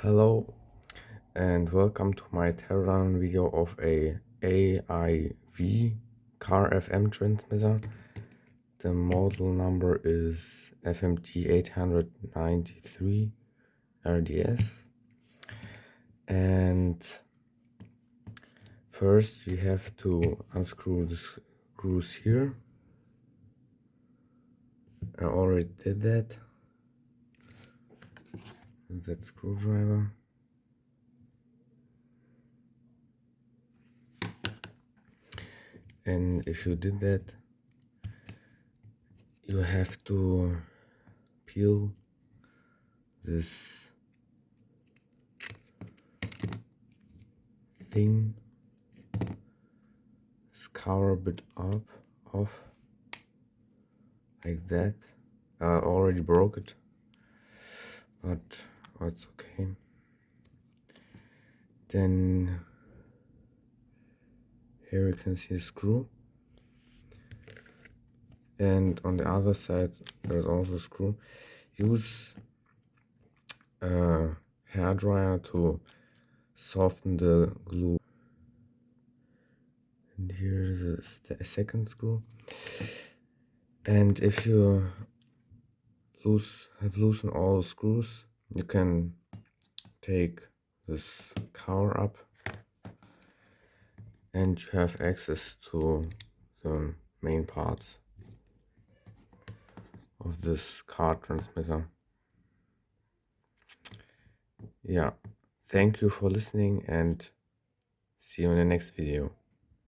Hello and welcome to my teardown video of a AiV car FM transmitter. The model number is FMT 893 RDS. And first we have to unscrew the screws here. I already did that. That screwdriver. And if you did that, you have to peel this thing, scour a bit off, like that. I already broke it, but it's okay. Then here you can see a screw, and on the other side there's also a screw. Use a hairdryer to soften the glue. And here's a second screw. And if you have loosened all the screws, you can take this cover up and you have access to the main parts of this car transmitter. Yeah, thank you for listening and see you in the next video.